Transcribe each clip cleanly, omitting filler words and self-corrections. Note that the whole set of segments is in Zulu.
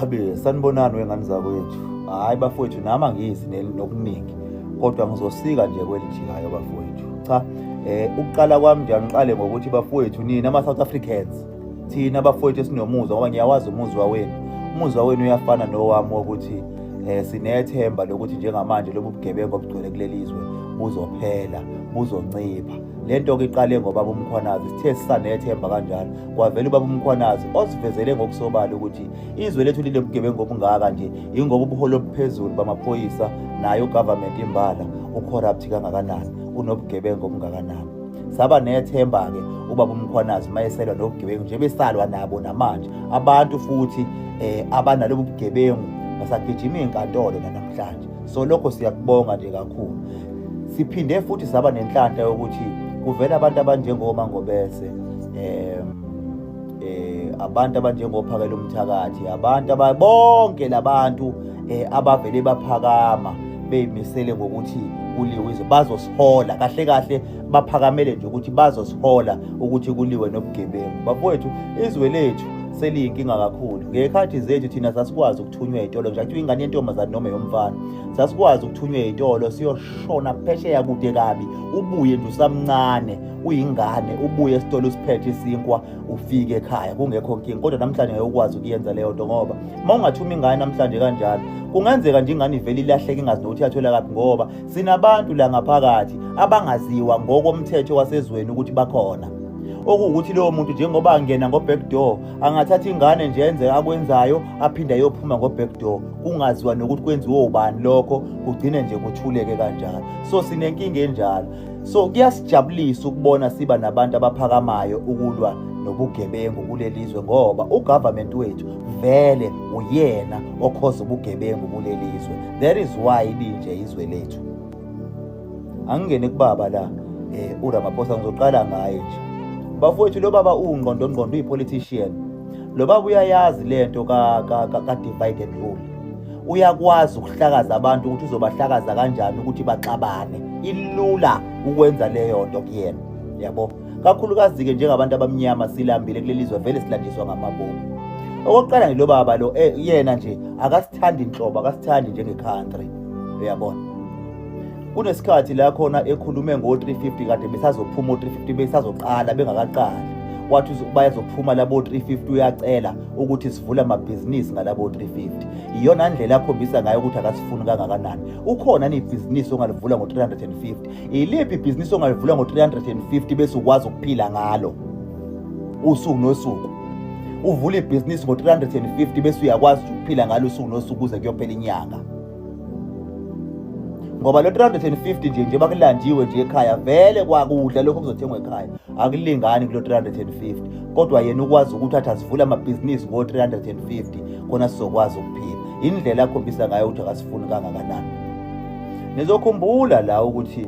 Habe sanibonani wengane zakwethu. Hayi bafowethu nami angizi nokuningi. Kodwa ngizosika nje kwelijikayo bafowethu. Cha, ukuqala kwami nje angiqale ngokuthi bafowethu nina ama-South Africans. Thina bafowethu esinomuzwa ngoba ngiyawazi umuzwa wenu. Umuzwa wenu uyafana nowami wokuthi sinethemba lokuthi njengamanje lobu bugebengu obugcwele kuleli zwe buzophela, buzoncipha. Lento ke iqale ngoba uMkhwanazi sithe sisanethemba kanjalo. Kwavela ubaba uMkhwanazi osivezele ngokusobala ukuthi izwe lethu lile bugebengu obungaka nje ingoba ubuholo obuphezulu bamaphoyisa nayo government imbala ucorrupt kangakanani, unobugebengu obungakanani. Saba nethemba ke ubaba uMkhwanazi mayeselwa nobugebengu nje besalwa nabo namanje. Abantu futhi abanalobu bugebengu basagijima inkantolo namhlanje. So lokho siyakubonga nje kakhulu. Siphinde futhi saba nenhlanhla yokuthi kuvela abantu abanjengoMangobese, abantu abanjengoPhakela uMthakathi, abantu bonke labantu abavele baphakama beyimisele ngokuthi kuliwe izwe bazosihola kahle kahle, baphakamele nje ukuthi bazosihola ukuthi kuliwe nobugebengu. Bafowethu izwe lethu seliyinkinga kakhulu. Ngekhathi zethu thina sasikwazi ukuthunywa ezitolo nje athi ingane yentombazane noma yomfana. Sasikwazi ukuthunywa ezitolo siyoshona phesheya kude kabi, ubuye nje usamncane, uyingane, ubuye esitolo usiphethe isinkwa ufike ekhaya kungekho nkinga. Kodwa namhlanje ngeke ukwazi ukuyenza leyo nto ngoba mawungathuma ingane namhlanje kanjalo kungenzeka nje ingane ivele ilahleke ingazi nokuthi yathola kaphi ngoba sinabantu la ngaphakathi abangaziwa ngokomthetho wasezweni ukuthi bakhona. Okuwukuthi lowo muntu njengoba angena ngo-back door angathatha ingane nje enze akwenzayo aphinde ayophuma ngo-back door kungaziwa nokuthi kwenziwe ubani lokho, kugcine nje kuthuleke kanjalo. So sinenkinga enjalo. So kuyasijabulisa ukubona siba nabantu abaphakamayo ukulwa nobugebengu kulelizwe ngoba ugovernment wethu vele uyena okhoza ubugebengu kulelizwe. That is why linje izwe lethu. Angingene kubaba la uRamaphosa ngizoqala ngaye nje. Bafowethu lo baba ungqondo uyi-politician. Lo baba uyayazi lento ka divided rule. Uyakwazi ukuhlakaza abantu ukuthi uzobahlakaza kanjani ukuthi baxabane. Ilula ukwenza leyo nto kuyena. Yabo. Kakhulukazi ke njengabantu abamnyama silambile kulelizwe vele silandiswa ngamabomu. Okokuqala nje lo baba lo yena nje akasithandi inhlobo, akasithandi njenge-country. Uyabona? Kunesikhathi la khona ekhulume ngo-350 kade besazophuma o-350 besazoqala bengakaqali. Wathi bayazophuma labo 350 uyacela ukuthi sivule amabhizinisi ngalabo 350. Iyona ndlela akhombisa ngayo ukuthi akasifuni kangakanani. Ukhona ibhizinisi ongalivula ngo-350. Iliphi ibhizinisi ongalivula ngo-350 bese ukwazi ukuphila ngalo usuku nosuku? Uvula ibhizinisi ngo-350 bese uyakwazi ukuphila ngalo usuku nosuku kuze kuyophela inyanga. Ngoba lo 350 nje bakulandiwe nje ekhaya vele kwakudla lokho kuzothengwa ekhaya akulingani kulo 350. Kodwa yena ukwazi ukuthi athi asivule amabhizinisi ngo-350 khona sizokwazi ukuphila. Indlela akhombisa ngayo ukuthi akasifuni kangakanani. Nizokhumbula la ukuthi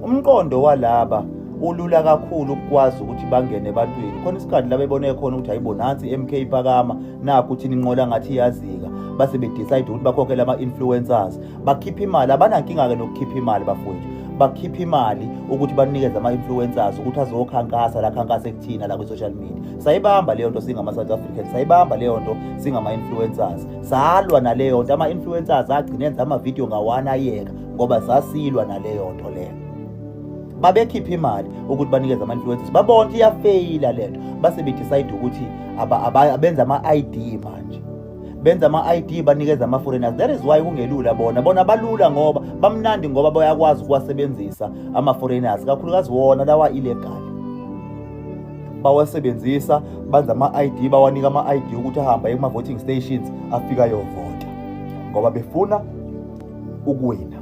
umqondo walaba ulula kakhulu ukwazi ukuthi bangene ebantwini. Khona isikhathi la bebone khona ukuthi ayibonansi MK Phakama nakho ukuthi ninqola ngathi iyazika. Base bedecide ukuthi bakhokhela ama-influencers bakhipha imali. Abanankinga ke nokukhipha imali bafowethu, bakhipha imali ukuthi banikeze ama-influencers ukuthi azokhankasa la khankasa ekuthina la kwi-social media. Sayibamba leyo nto singama-South Africans, sayibamba leyo nto singama-influencers. Salwa naleyo nto, ama-influencers agcine enza amavidiyo ngawana ayeka ngoba sasilwa naleyo nto leyo. Babekhipha imali ukuthi banikeze ama-influencers, babona iyafeyila lento, base bedecide ukuthi abenza ama-ID manje. Benza ama-ID banikeza ama-foreigners. That is why kungelula bona balula ngoba bamnandi ngoba bayakwazi ukuwasebenzisa ama-foreigners kakhulukazi wona lawa illegal. Bawasebenzisa banza ama-ID, bawanika ama-ID ukuthi ahamba ema-voting stations afika yovota ngoba befuna ukuwina.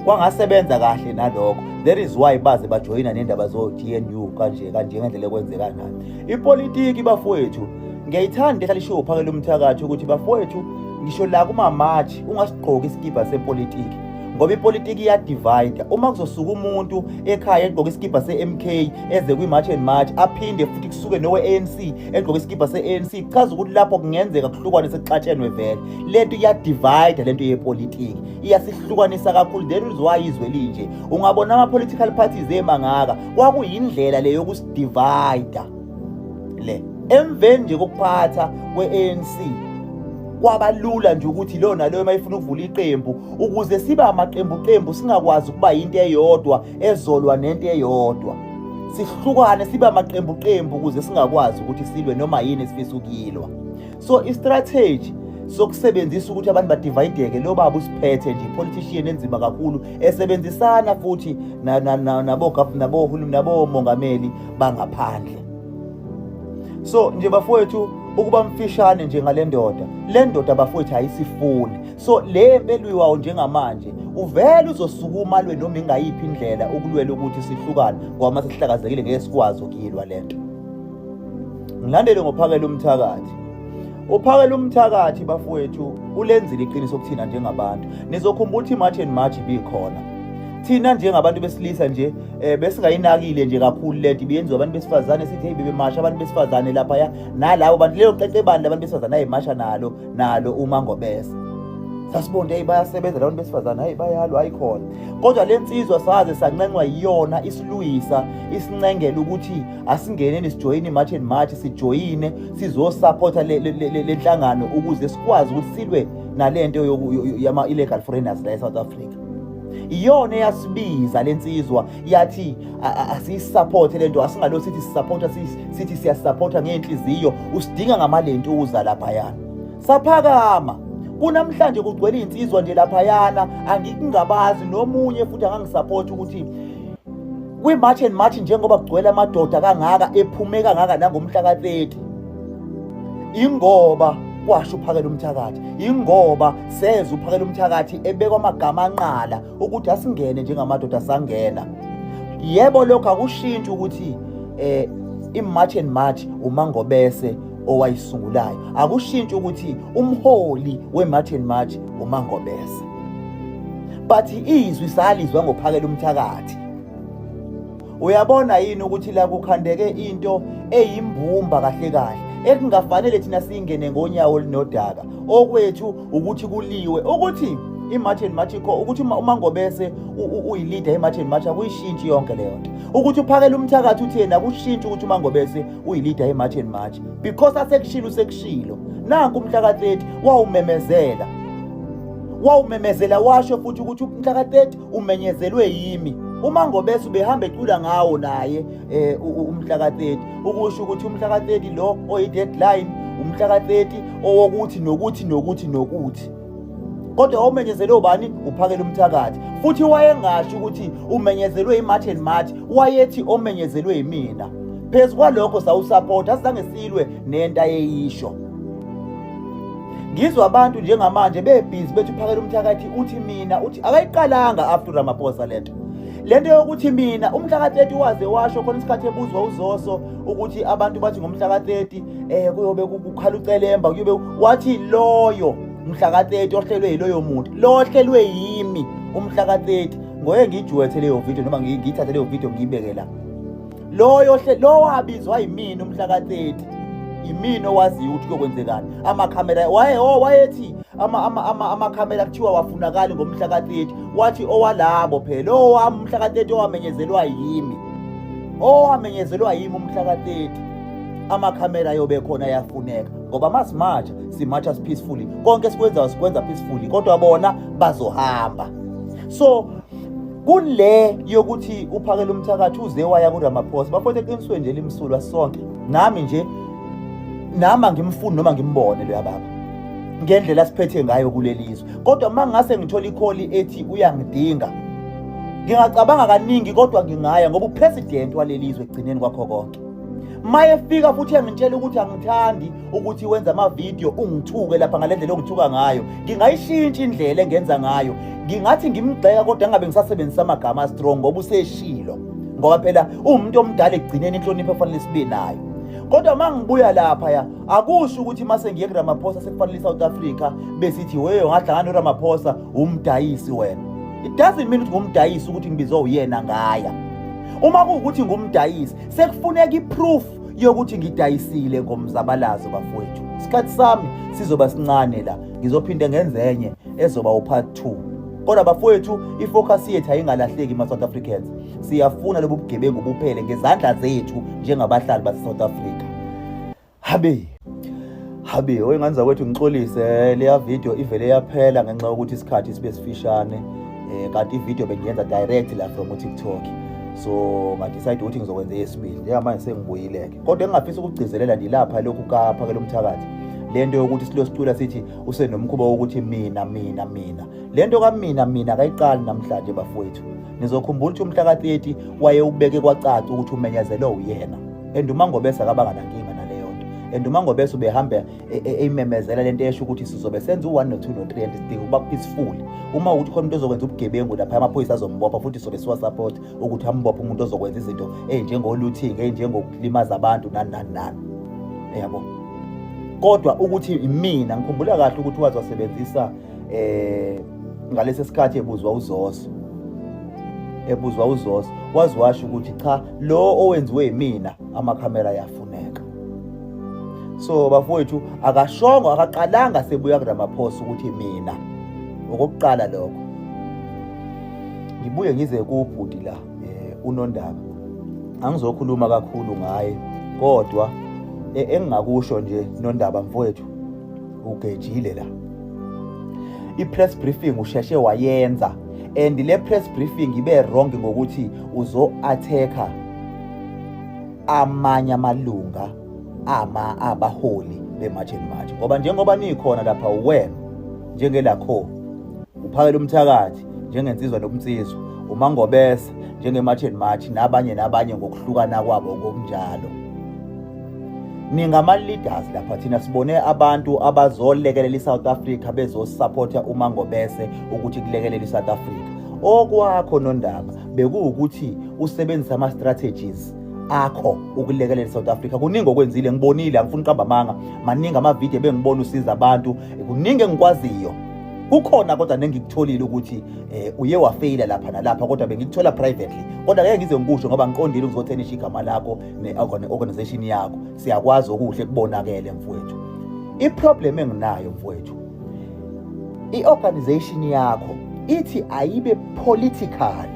Kwangasebenza kahle nalokho. That is why baze bajoyina nendaba zo-GNU kanje ngendlela ekwenzeka nayo. Ipolitiki bafowethu ngiyayithanda ehlala isho uPhakela uMthakathi ukuthi bafowethu ngisho la kuma-march ungasigqoki iskipa sepolitiki ngoba ipolitiki iyadivide. Uma kuzosuka umuntu ekhaya egqoka iskipa se-MK eze kwi-march and march aphinde futhi kusuke nowe-ANC egqoka iskipa se-ANC, chaza ukuthi lapho kungenzeka kuhlukwane sekuxatshenwe vele. Lento iyadivide lento yepolitiki, iyasihlukanisa kakhulu. That is why izwe linje ungabona ama-political parties emangaka kwakuyindlela le yokusidivide le. emveni nje kokuphatha kwe-ANC kwabalula nje ukuthi lo naloyo mayifuna ukuvula iqembu ukuze sibe amaqembu singakwazi ukuba into eyodwa ezolwa nento eyodwa, sihlukane sibe amaqembu ukuze singakwazi ukuthi silwe noma yini esifisa ukuyilwa. So istrategy sokusebenzisa ukuthi abantu badivayideke lo baba usiphethe nje politician enzima kakhulu esebenzisana futhi nabomongameli bangaphandle. So nje bafowethu ukuba mfishane nje ngale ndoda, le ndoda bafowethu ayisifuni. So le empelwiwayo njengamanje uvele uzosukuma alwe noma ingayiphi indlela ukulwela ukuthi sihlukane ngoba mase sihlakazekile ngeke sikwazi ukuyilwa lento. Ngilandele ngophakela umthakathi. Uphakela umthakathi bafowethu ulenzile iqiniso kuthina njengabantu. Nizokhumbula ukuthi March and March ibikhona. Thina njengabantu besilisa nje besingayinakile nje kakhulu lento ibiyenziwa abantu besifazane sithi hey bebemasha abantu besifazane lapha ya nalabo bantu leyo qeqebani labantu besifazane ayimasha nalo uMangobese. Sasibonde hey bayasebenza labantu besifazane hey bayalwa ayikhona. Kodwa lensizwa saze sanqenqwa yiyona isiluyisa isincengela ukuthi asingeneni sijoyine March and March sijoyine sizosupport le nhlangano ukuze sikwazi ukuthi silwe nalento yama illegal foreigners la eSouth Africa. Iyona yasibiza lensizwa yathi asisupport lento asingalo sithi sisupporta sithi siyasupporta ngenhliziyo usidinga ngamalentuza lapha yana saphakama kunamhlanje kugcwele insizwa nje lapha yana angikungabazi nomunye futhi angangisupport ukuthi kwi March and March njengoba kugcwele amadoda kangaka ephume kangaka nangomhla ka30 ingoba kwasho uphakela umthakathi ingoba seze uphakela umthakathi ebekwa amagama anqala ukuthi asingene njengamadoda sangena. Yebo lokho akushintsha ukuthi iMarch and March uMangobese owayisungulayo akushintsha ukuthi umholi weMarch and March uMangobese, but izwi salizwa ngophakela umthakathi. Uyabona yini ukuthi la kukhandeke into eyimbumba kahle kahle ekungafanele thina singene ngonyawo linodaka okwethu ukuthi kuliwe ukuthi iMarch and March ukuthi uMangobese uyileader eMarch and March akuyishintshi yonke leyo nto ukuthi uphakela umthakathi uthi yena kushintsha ukuthi uMangobese uyileader eMarch and March because usekushilo nanku umhla ka30 wawumemezela washo futhi ukuthi umhla ka30 umenyezelwe yimi uMangobese ubehamba ecula ngawo naye umhla ka30 ukusho ukuthi umhla ka30 lo oyi deadline umhla ka30 owokuthi nokuthi kodwa wawumenyezelwe ubani uphakela umthakathi futhi wayengasho ukuthi umenyezelwe iMarch and March wayethi omenyezelwe yimina phezulu kwalokho sawusupport asizange silwe nento ayeyisho. Ngizwa abantu njengamanje bebhizi bethi uphakela umthakathi uthi mina uthi akayiqalanga after Ramaphosa lento yokuthi mina umhla ka30 waze washo khona isikhathi ebuzwa uZoso ukuthi abantu bathi ngomhla ka30 kuyobe kukhala ucelemba kuyobe wathi loyo umhla ka30 ohlelwe yiloyo muntu lo ohlelwe yimi umhla ka30 ngoye ngijuwethe leyo video noma ngiyithathe leyo video ngiyibeke la lo wabizwa yimina umhla ka30 imini owaziyo ukuthi kuyokwenzekani amakhamera wayethi amakhamera kuthiwa wafunakala ngomhla ka30 wathi owalabo phela owami umhla ka30 owamenyezelwa yimi umhla ka30 amakhamera yobe khona yafuneka ngoba masimacha peacefully konke sikwenza peacefully kodwa bona bazohamba. So kule yokuthi uphakela umthakathi uze waya kuRamaphosa bafothe eqinisweni nje limsulwa sonke nami ngimfuni noma ngimbone lo yababa ngendlela siphethe ngayo kulelizwe kodwa mangase ngithola ikholi ethi uyangidinga ngingacabanga kaningi kodwa ngingaya ngoba upresident walelizwe egcineni kwakho konke mayefika futhi angitshela ukuthi angithandi ukuthi wenza ama video ungithuke lapha ngalendlela okuthuka ngayo ngingayishintsha indlela engenza ngayo ngingathi ngimgxeka kodwa ngabe ngisasebenzisa amagama strong ngoba useshilo ngoba phela umuntu omdala egcineni inhlonipho efanele sibe nayo. Kodwa mangibuya lapha ya akusho ukuthi mase ngiye kuRamaphosa sekufanele iSouth Africa besithi weyo ngahlangana noRamaphosa umdayisi wena. It doesn't mean ukuthi ngumdayisi ukuthi ngibizwa uyena ngaya. Uma kuukuthi ngumdayisi sekufuneka iproof yokuthi ngidayisile ngomzabalazo bafowethu. Isikhathi sami sizoba sincane la ngizophinda ngenzenye ezoba u-part 2. Kodwa bafowethu ifocus yethu ayingalahleki ma South Africans. Siyafuna lobu bugebengu buphele ngezandla zethu njengabahlali base South Africa. Habe oyenganza kwethu ngixolise leya video ivele yaphela ngenxa yokuthi isikhathi sibe sifishane kanti ivideo bengiyenza direct la from TikTok. So ngadecide ukuthi ngizokwenza yesibili njengamanje sengibuyileke kodwa engingafisa ukugcizelela ndilapha lokhu kaphakela umthakathi lento yokuthi silosicula sithi usenomkhuba wokuthi mina lento kamina kayiqali namhlanje bafowethu nizokhumbula ukuthi umhla ka-30 waye ubeke kwacaca ukuthi umenyezelwe uyena uMangobese akabanga nankinga naleyo nto uMangobese ubehamba eyimemezela lento esho ukuthi sizobe senza u1 no2 no3 and sidinga ukuba peaceful uma ukuthi khona umuntu ozokwenza ubugebengu lapha amaphoyisa azombopha futhi sobe siwa support ukuthi ambophe umuntu ozokwenza izinto ezinjengo-looting ezinjengokulimaza abantu nani yabo. Kodwa ukuthi mina ngikhumbula kahle ukuthi wazi wasebenzisa ngalesi sikhathi ebuzwa uZoso wazi washo ukuthi cha lo owenziwe yimina amakhamera yafuneka. So bafowethu akashongo akaqalanga sebuya kuRamaphosa ukuthi mina okokuqala lokho ngibuye ngize kubhudi la uNondaba angizokhuluma kakhulu ngaye kodwa engingakusho nje Nondaba mfowethu ugejile la i-press briefing usheshe wayenza and le press briefing ibe wrong ngokuthi uzo-attacker amanye amalunga abaholi beMarch and March ngoba njengoba nikhona lapha wena njengelakho uphakela umthakathi njengensizwa nomnsizwa uMangobese njengeMarch and March nabanye ngokuhlukana kwabo okunjalo. Ningama-leaders lapha thina sibone abantu abazolekelela iSouth Africa bezosupporta uMangobese ukuthi kulekelela iSouth Africa. Okwakho Nondaba bekuwukuthi usebenzisa ama-strategies akho ukulekelela iSouth Africa. Kuningi okwenzile ngibonile angifuni uqamba amanga maningi amavidiyo bengibona usiza abantu kuningi engikwaziyo kukhona kodwa nengikutholile ukuthi uye wafeyila lapha nalapha kodwa bengikuthola privately kodwa ngeke ngize ngikusho ngoba ngiqondile ukuzothenisha igama lakho ne-organization yakho siyakwazi okuhle kubonakele mfowethu. I-problem enginayo mfowethu i-organization yakho ithi ayibe political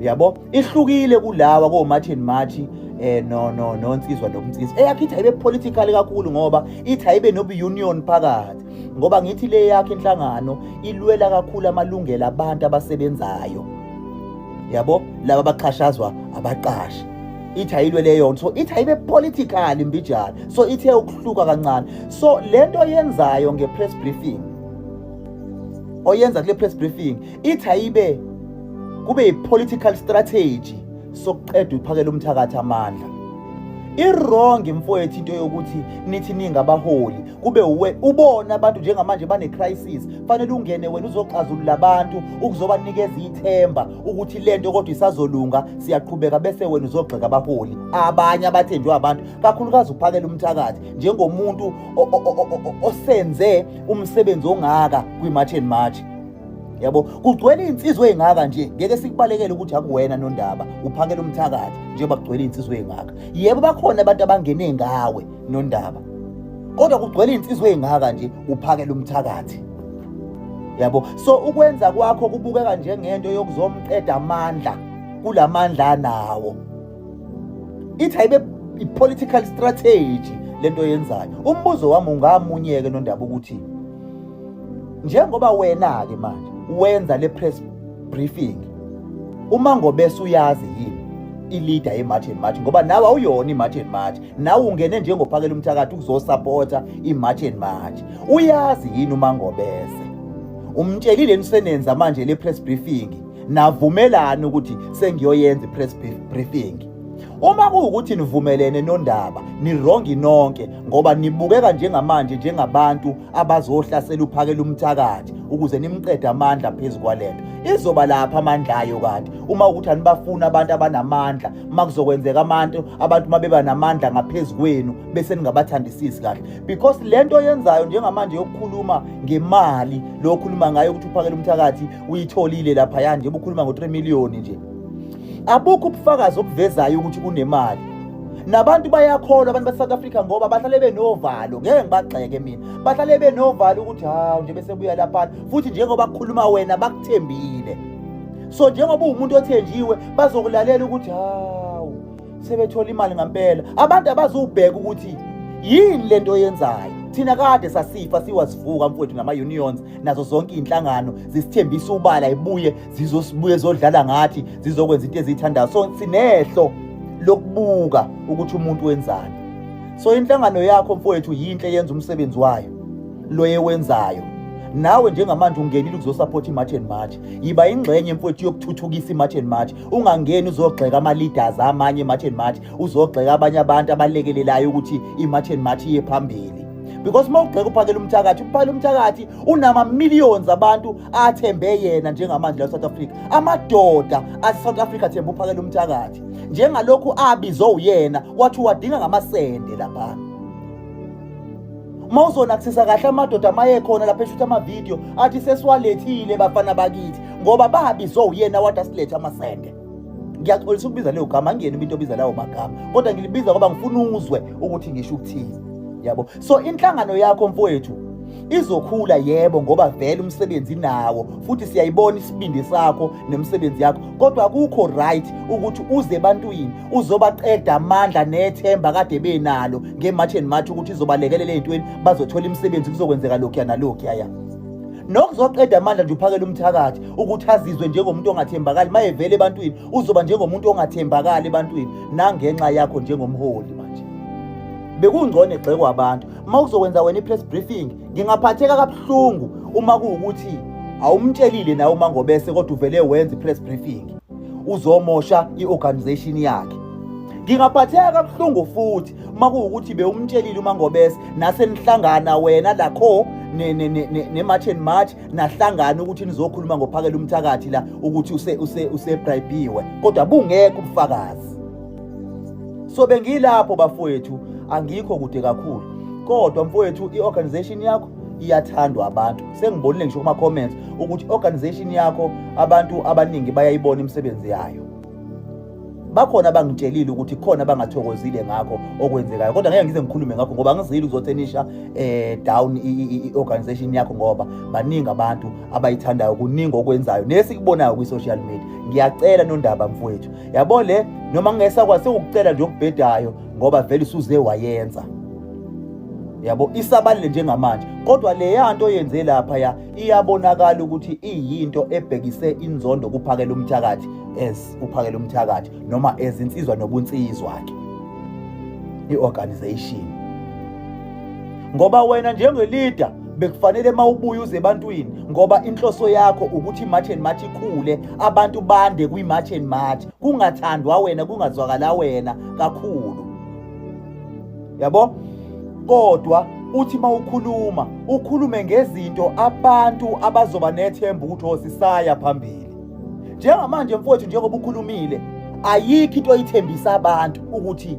yabo ihlukile kulawa koMarch and March nonsizwa nomnsizwa eyakhe ithi ayibe political kakhulu ngoba ithi ayibe nobu-union phakathi ngoba ngithi le yakhe inhlangano ilwela kakhulu amalungelo abantu abasebenzayo yabo laba abaqhashazwa abaqashi ithi ayilwele yona so ithi ayibe political imbijana so ithe ukuhluka kancane. So lento yenzayo nge-press briefing oyenza kule press briefing ithi ayibe kube yi-political strategy sokuqeda uphakela umthakathi amandla. I-wrong mfowethu into yokuthi nithi ningabaholi kube ubona abantu njengamanje bane-crisis fanele ungene wena uzoxazulula abantu ukuzobanikeza ithemba ukuthi lento kodwa isazolunga siyaqhubeka bese wena uzogxeka abaholi abanye abathenjwe abantu kakhulukazi uphakela umthakathi njengomuntu osenze umsebenzi ongaka kwi-March and March yabo kugcwele insizwe ezingaka nje ngeke sikubalekele ukuthi akuwena Nondaba uphakela umthakathi njengoba kugcwele insizwe ezingaka. Yebo bakhona abantu abangene ngawe Nondaba kodwa kugcwele insizwe ezingaka nje uphakela umthakathi yabo. So ukwenza kwakho kubukeka njengento yokuzomqeda amandla kulamandla anawo ithi ayibe i-political strategy lento yenzayo. Umbuzo wami ungamunyeke Nondaba ukuthi njengoba wena ke manje wenza le press briefing uMangobese uyazi yini i-leader ye-March and March ngoba nawe awuyona i-March and March nawe ungene njengophakela umthakathi ukuzosupporta i-March and March uyazi yini uMangobese umtshelile nisenenza manje le press briefing navumelana ukuthi sengiyoyenza i-press briefing. Uma kuwukuthi nivumelene Nondaba nirongi nonke ngoba nibukeka njengamanje njengabantu abazohlasela uphakela umthakathi ukuze nimqede amandla phezulu kwalento izoba lapha amandla ayo. Kanti uma ukuthi anibafuna abantu abanamandla makuzokwenzeka abantu mabeba namandla ngaphezulu kwenu bese ningabathandisisi kahle because lento yenzayo njengamanje yokukhuluma ngemali lokhuluma ngayo ukuthi uphakela umthakathi uyitholile lapha yanje ubukhuluma ngo3 million nje abukho ubufakazi obuvezayo ukuthi kunemali nabantu bayakholwa abantu baseSouth Africa ngoba bahlale benovalo ngeke ngibagxeke mina bahlale benovalo ukuthi hawu nje bese buya lapha futhi njengoba kukhuluma wena bakuthembile. So njengoba umuntu othenjiwe bazokulalela ukuthi hawu sebethola imali ngempela. Abantu abazubheka ukuthi yini lento oyenzayo. Thina kade sasifa siwazivuka mfowethu nama-unions nazo zonke iy'nhlangano zisithembisa ubala ibuye zibuye zodlala ngathi zizokwenza into eziyithandayo. So sinehlo lokubuka ukuthi umuntu wenzani. So inhlangano yakho mfowethu yinhle yenza umsebenzi wayo lo yewenzayo. Nawe njengamanje ungenile ukuzosupport i-March and March. Yiba ingxenye mfowethu yokuthuthukisa i-March and March. Ungangeni uzogxeka ama-leaders amanye i-March and March, uzogxeka abanye abantu abalekelelayo ukuthi i-March and March iye phambili. Because mawugxeka uPhakela Umthakathi unama-millions abantu athembe yena njengamanje la South Africa. Amadoda ase-South Africa athembe uPhakela Umthakathi. Njengalokhu abizwe uyena wathi wadinga ngamasende lapha. Mawuzonakusisa kahle amadoda maye khona lapha eshuthi ama-video athi sesiwalethile bafana bakithi ngoba babizwe uyena wathi asilethe amasende. Ngiyaxolisa ukubiza leyo gama, angiyeni into obiza lawo magama, kodwa ngilibiza ngoba ngifuna uzwe ukuthi ngisho ukuthini. Yabo. So inhlangano yakho mfowethu izokhula yebo ngoba vele umsebenzi nawo futhi siyayibona isibindi sakho nemsebenzi yakho, kodwa akukho right ukuthi uze ebantwini uzobaqeda amandla nethemba kade benalo nge-March and March ukuthi izobalekelela ezintweni bazothola imisebenzi kuzokwenzeka lokhu nalokhu. Nokuzoqeda amandla nje uPhakela Umthakathi ukuthi azizwe njengomuntu ongathembakali, maye vele ebantwini uzoba njengomuntu ongathembakali ebantwini nangenxa yakho njengomholi manje. Bekungcono egxekwa abantu. Mawuzokwenza wena i-press briefing ngingaphatheka kabuhlungu uma kuwukuthi awumtshelile nawe uMangobese kodwa uvele wenza i-press briefing uzomosha i-organization yakhe. Ngingaphatheka kabuhlungu futhi uma kuwukuthi bewumtshelile uMangobese nasenihlangana wena lakho ne-March and March nahlangana ukuthi nizokhuluma ngoPhakela Umthakathi la ukuthi usebribiwe kodwa bungekho ubufakazi. So bengilapho bafowethu, angikho kude kakhulu, kodwa mfowethu i-organization yakho iyathandwa abantu. Sengibonile ngisho kuma-comments ukuthi i-organization yakho abantu abaningi bayayibona imisebenzi yayo. Bakhona bangitshelile ukuthi khona bangathokozile ngakho okwenzekayo, kodwa ngeke ngize ngikhulume ngakho ngoba ngizile ukuzothenisha down i-organization yakho ngoba baningi abantu abayithandayo, kuningi okwenzayo nesikubonayo kwi-social media. Ngiyacela Nondaba mfowethu, yabo le noma ngingesakwazi ukucela nje okubhedayo ngoba vele usuze wayenza. Yabo isabalile njengamanje, kodwa le yanto oyenze lapha iyabonakala ukuthi iyinto ebhekise inzondo kuPhakela Umthakathi as uPhakela Umthakathi noma ezinsizwa nobunsizwa ke i-organization. Ngoba wena njenge-leader bekufanele mawubuye uze ebantwini ngoba inhloso yakho ukuthi i-March and March ikhule, abantu bande kwi-March and March, kungathandwa wena, kungazwakala wena kakhulu. Yabo? Kodwa uthi mawukhuluma ukhulume ngezinto abantu abazoba nethemba ukuthi sisaya phambili. Njengamanje mfowethu, njengoba ukhulumile, ayikho into oyithembisa abantu ukuthi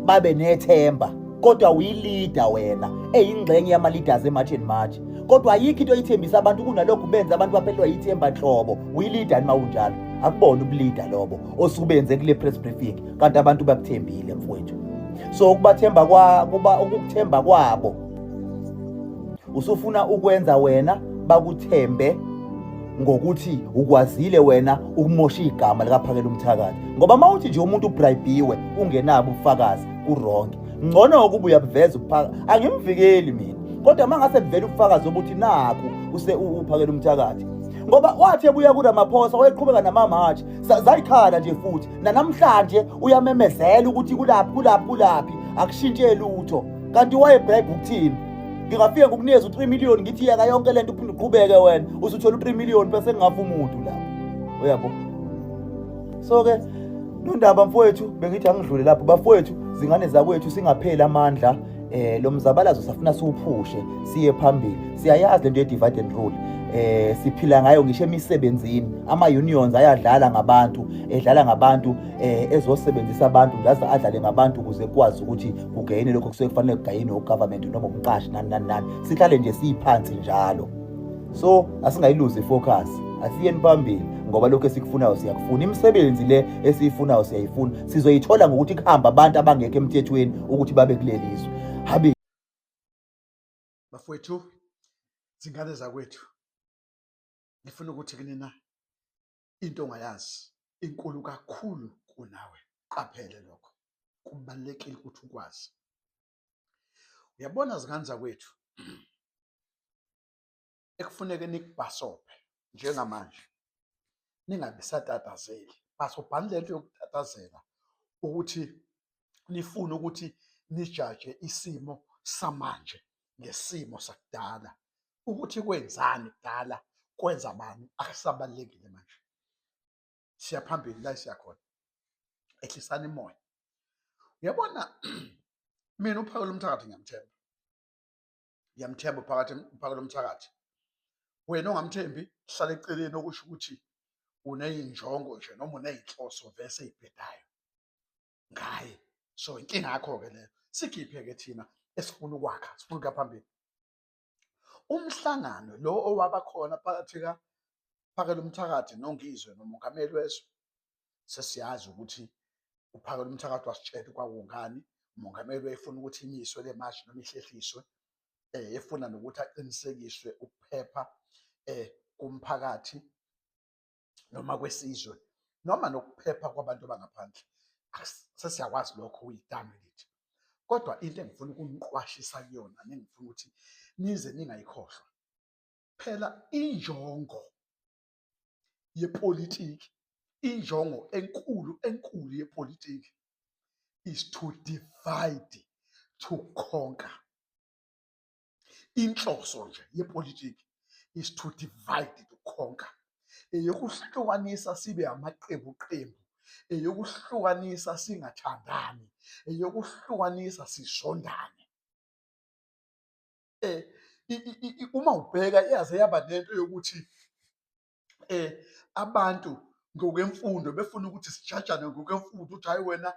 babe nethemba, kodwa uyi-leader wena eyingxenye yama-leaders e-March and March, kodwa ayikho into oyithembisa abantu kunalokhu benza abantu baphelelwa yithemba nhlobo. Uyi-leader nima unjalo, akubona ubuleader lobo osubenze kule press briefing kanti abantu bakuthembile mfowethu. So ukuthemba kwabo usufuna ukwenza wena bakuthembe ngokuthi ukwazile wena ukumosha igama likaPhakela Umthakathi, ngoba mawuthi nje umuntu ubribiwe ungenabo ubufakazi kuronke. Ngcono ukuba uyabuveza angimvikeli mina, kodwa mangase kuvela ubufakazi obuthi naku uPhakela Umthakathi, ngoba wathi ebuya kulamaphosa wayeqhubeka nama-march zayikhala nje futhi namhlanje uyamemezela ukuthi kulaphi akushintsheli lutho, kanti wayebribe ukuthini? Ngingafika ngokunikeza u3 million ngithi yeka yonke lento uphinde uqhubeke wena usuthola u3 million bese ngingafa umuntu lapho. Uyabo? So ke Nondaba mfowethu, bengithi angidlule lapho bafowethu, zingane zakwethu singapheli amandla. Lo mzabalazo safuna siwuphushe siye phambili. Siyayazi lento ye-divide and rule. Siphila ngayo ngisho emisebenzini. Ama-unions ayadlala ngabantu, edlala ngabantu ezosebenzisa abantu, ngaze adlale ngabantu ukuze kwazi ukuthi kugayine lokho kusuke kufanele kugayine ugovernment noma umqashi nani. Sihlale nje siphansi njalo. So asingayiluzi focus, asiyeni phambili ngoba lokho esikufunayo siyakufuna. Imisebenzi le esiyifunayo siyayifuna. Sizoyithola ngokuthi kuhamba abantu abangekho emthethweni ukuthi babe kuleli izwe. Habi bafowethu, zingane zakwethu, ngifuna ukuthi kunina into ongayazi inkulu kakhulu kunawe. Qaphele lokho, kubalulekile ukuthi ukwazi. Uyabona zingane zakwethu, ekufuneke nikubhasophe njengamanje, ningabe satatazeli. Bhasobhani lento yokutatazela ukuthi nifune ukuthi nijaje isimo samanje ngesimo sakudala, ukuthi kwenzani kudala kwenza bani akusabalulekile manje. Siya phambili la siyakhona, ehlisani imoya. Uyabona, mina uPhakela Umthakathi ngiyamthemba uPhakela Umthakathi. Wena ongamthembi hlala eceleni, okusho ukuthi uneyinjongo nje noma uneyinhloso vese eyibhedayo ngaye. So inkinga yakho-ke leyo, sikhiphe-ke thina esifuna ukwakha, sifuna ukuya phambili. Umhlangano lo owaba khona phakathi kaPhakela Umthakathi noNgizwe nomongameli wezwe, sesiyazi ukuthi uPhakela Umthakathi wasitshela kwakungani. Umongameli wayefuna ukuthi imiswe le mashi noma ihlehliswe, efuna nokuthi aqinisekiswe ukuphepha kumphakathi noma kwesizwe noma nokuphepha kwabantu bangaphandle. Sesiyakwazi lokho, uyidami lithi. Kodwa into engifuna ukuniqwashisa kuyona, nengifuna ukuthi nize ningayikhohlwa, phela injongo yepolitiki, injongo enkulu yepolitiki is to divide, to conquer. Inhloso nje yepolitiki is to divide, to conquer. Eyokuhlukanisa sibe amaqembu, eyokuhlukanisa singathandani, eyokuhlukanisa sizondane. Uma ubheka yaze yaba nento yokuthi abantu ngokwemfundo befuna ukuthi sijajane ngokwemfundo, ukuthi hayi wena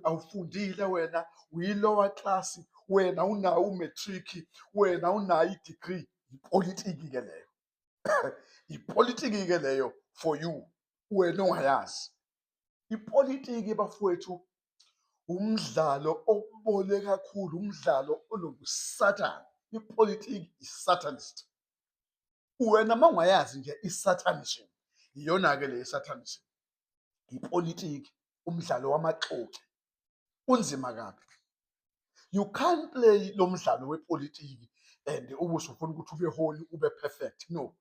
awufundile, wena uyi-lower class, wena unawo umatric, wena unayo i-degree. Ipolitiki-ke leyo. Ipolitiki-ke leyo for you, wena ongayazi. Ipolitiki bafowethu umdlalo obole kakhulu, umdlalo onobusathane. Ipolitiki is-satanist. Wena uma ungayazi nje i-satanism, iyona-ke le satanism. Ipolitiki, umdlalo wamaxoki, unzima kabi. You can't play lo mdlalo wepolitiki and ube usufuna ukuthi ube holy, ube perfect. No.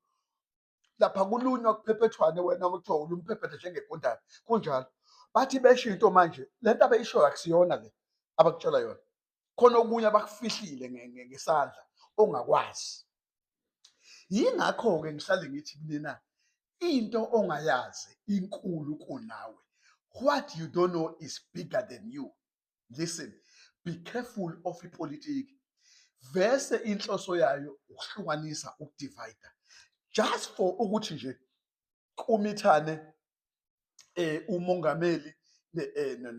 Lapha kulunywa kuphephethwane, wena kuthiwa ulumphephethe njengegundane kunjalo. Bathi besho into manje, le nto abeyishoyo akusiyona le abakutshela yona. Khona okunye abakufihlile ngesandla ongakwazi. Yingakho-ke ngihlale ngithi kunina, into ongayazi inkulu kunawe. What you don't know is bigger than you. Listen, be careful of ipolitiki. Vese inhloso yayo ukuhlukanisa, ukudivide, just for ukuthi nje kumithane umongameli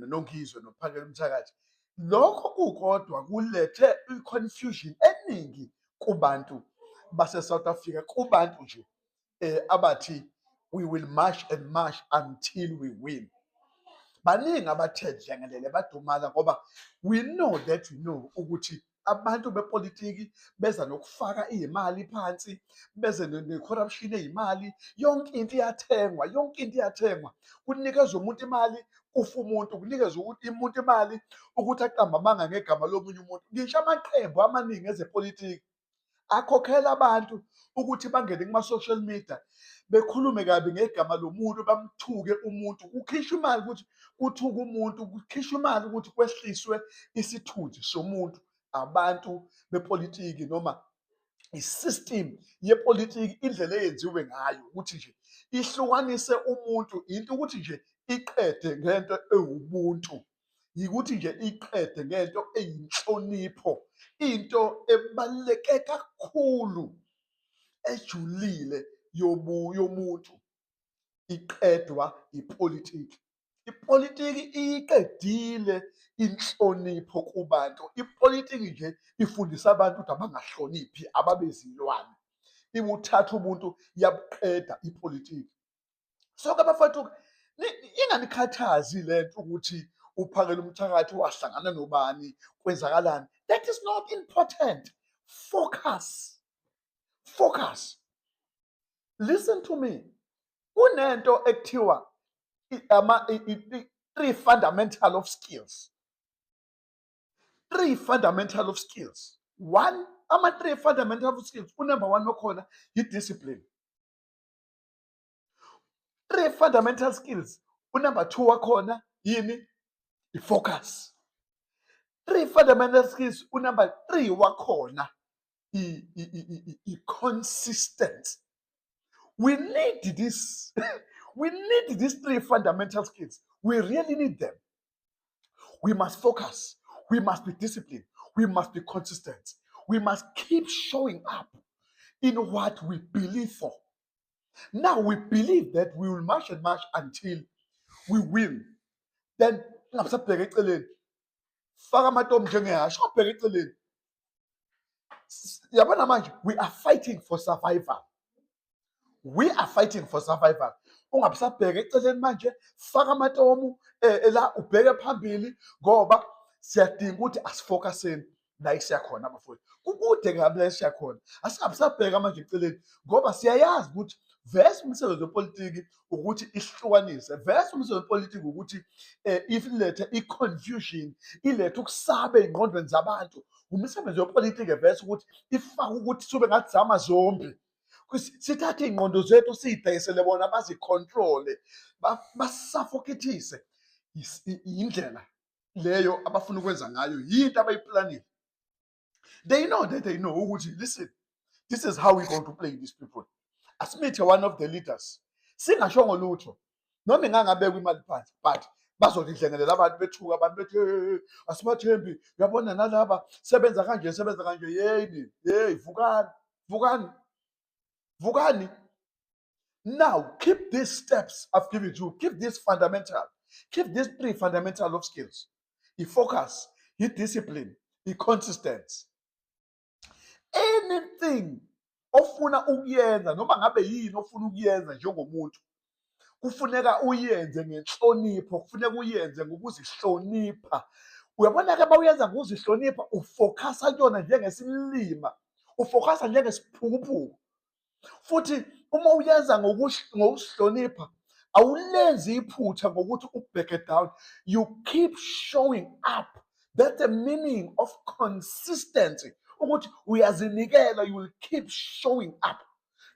noNgizwe noPhakela Umthakathi. Lokho kukodwa kulethe i-confusion eningi kubantu base-South Africa, kubantu nje abathi we will march and march until we win. Baningi abathe dlengelele badumala ngoba we know ukuthi abantu bepolitiki beza nokufaka iy'mali phansi, beze ne-corruption ey'mali. Yonke into iyathengwa, kunikezwe umuntu imali, kufa umuntu, kunikezwe umuntu imali ukuthi aqambe amanga ngegama lomunye umuntu. Ngisho amaqembu amaningi ezepolitiki akhokhela abantu ukuthi bangene kuma-social media bekhulume kabi ngegama lomuntu, bamthuke umuntu, kukhishwa imali ukuthi kuthuke umuntu, kukhishwa imali ukuthi kwehliswe isithunzi somuntu. Abantu bepolitiki noma i-system yepolitiki, indlela eyenziwe ngayo ukuthi nje ihlukanise umuntu, into ukuthi nje iqede ngento ewubuntu, yikuthi nje iqede ngento eyinhlonipho, into ebaluleke kakhulu ejulile yomuntu iqedwa ipolitiki. Ipolitiki iyiqedile inhlonipho kubantu. Ipolitiki nje ifundisa abantu ukuthi abangahloniphi, ababezilwane. Ibuthatha umuntu yabuqeda ipolitiki. So-ke bafowethu, inganikhathazi lento ukuthi uPhakela Umthakathi wahlangana nobani, kwenzakalani. That is not important. Focus. Listen to me. Kunento ekuthiwa three fundamental of skills. Three fundamental of skills. One, three fundamental of skills. Number one wakhona yi-discipline. Three fundamental skills. Number two wakhona yini? I-focus. Three fundamental skills. Number three wakhona i-consistent. We need this. We need these three fundamental skills. We really need them. We must focus. We must be disciplined. We must be consistent. We must keep showing up in what we believe for. Now we believe that we will march and march until we win. Then we are fighting for survival. We are fighting for survival. Ungabisabheka eceleni manje faka amatomu la ubheke phambili ngoba siyadinga ukuthi asifocuseni la isiyakhona abafowethu. Kukude kabi la isiyakhona. Asingabisabheka manje eceleni ngoba siyayazi ukuthi vese umsebenzi wepolitiki ukuthi ihlukanise. Vese umsebenzi wepolitiki ukuthi ilethe i-confusion, ilethe ukusaba ey'ngqondweni zabantu. Umsebenzi wepolitiki vese ukuthi ifake ukuthi sube ngathi zamazombi. Sithathe iy'ngqondo zethu siy'dayisele bona bazicontrole, basuffocathise. Indlela leyo abafuna ukwenza ngayo yinto abayiplanile. They know ukuthi listen, this is how we're going to play these people. Asimithe one of the leaders. Singashongo lutho. Noma ingangabekwa imali phansi, but bazodidlengelela abantu bethuka abantu bethi asibathembi. Uyabona nalaba sebenza kanje yeyini. Hey, Vugani. Now, keep these steps I've given you. Keep this fundamental. Keep these three fundamental of skills. You focus, you discipline, you consistent. Anything ofuna ukuyenza noma ngabe yini ofuna ukuyenza njengomuntu kufuneka uyenze ngenhlonipho, kufuneka uyenze ngokuzihlonipha. Uyabona ke bawuyenza ngokuzihlonipha, ufocusa kuyona njengesilima, ufocusa njengesiphukuphuku. Futhi uma uyenza ngokusihlonipha awulenzi iphutha ngokuthi ubheke down. You keep showing up. That's the meaning of consistency. Ukuthi uyazinikela, you will keep showing up.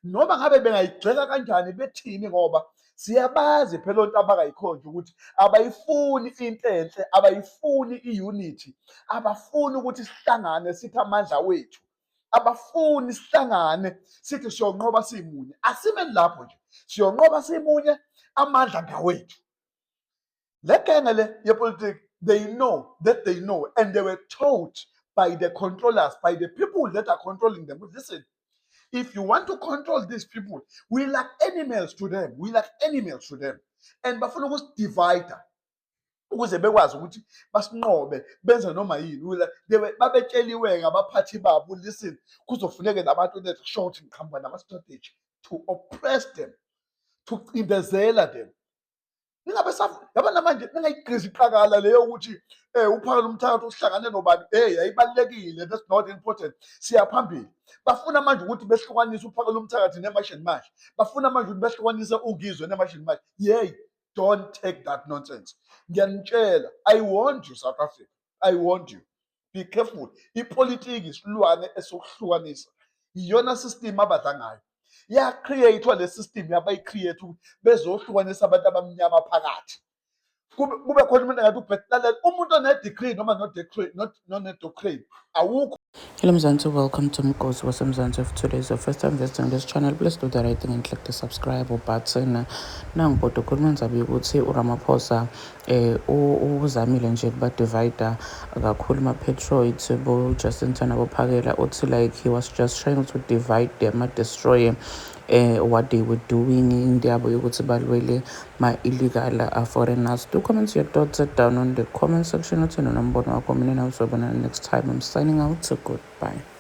Noma ngabe bengayigxeka kanjani bethini ngoba siyabazi phela onto abakayikhonje ukuthi abayifuni into enhle, abayifuni i-unity, abafuni ukuthi sihlangane sithi amandla wethu. Abafuni sihlangane sithi siyonqoba simunye. Asimeni lapho nje. Siyonqoba simunye amandla ngawethu. Le genge le yepolitiki, they know, and they were taught by the controllers, by the people that are controlling them. But listen, if you want to control these people, we like animals to them. And bafuna ukusdivide. Ukuze bekwazi ukuthi basinqobe benze noma yini. Babetsheliwe ngabaphathi babo, listen, kuzofuneka labantu that short ngihamba nama-strategy to oppress them, to cindezela them. Yabona manje ningayigqizi iqakala leyo ukuthi uphakela umthakathi usihlangane nobani. Ayibalulekile, that's not important. Siya phambili. Bafuna manje ukuthi behlukanise uphakela umthakathi neMarch and March. Bafuna manje ukuthi behlukanise uGizwe neMarch and March. Don't take that nonsense. Ngiyanitshela, I warned you, South Africa. I warned you. Be careful. Ipolitiki isilwane esokuhlukanisa. Iyona system abadla ngayo. Ya-create-wa le system yabayi-create ukuthi bezohlukanisa abantu abamnyama phakathi. Kube khona umuntu engathi ubhetlalela umuntu one-degree noma no-doctorate awukho. Hello Mzansi, welcome to Mkosi waseMzansi. If today is your first time visiting this channel, please do the right thing and click the subscribe button. Nangibodwa khuluma ngizabe ukuthi uRamaphosa uzamile nje ukuba divider kakhulu ma-Patriots bo-Justin Thana-Bophakela uthi like he was just trying to divide them, destroy what they were doing in yabo yokuthi balwele ma-illegal foreigners. Do comment your thoughts down on the comment section. Uthini nombono wakho. Mina nawe sobona next time. I'm signing out. So goodbye.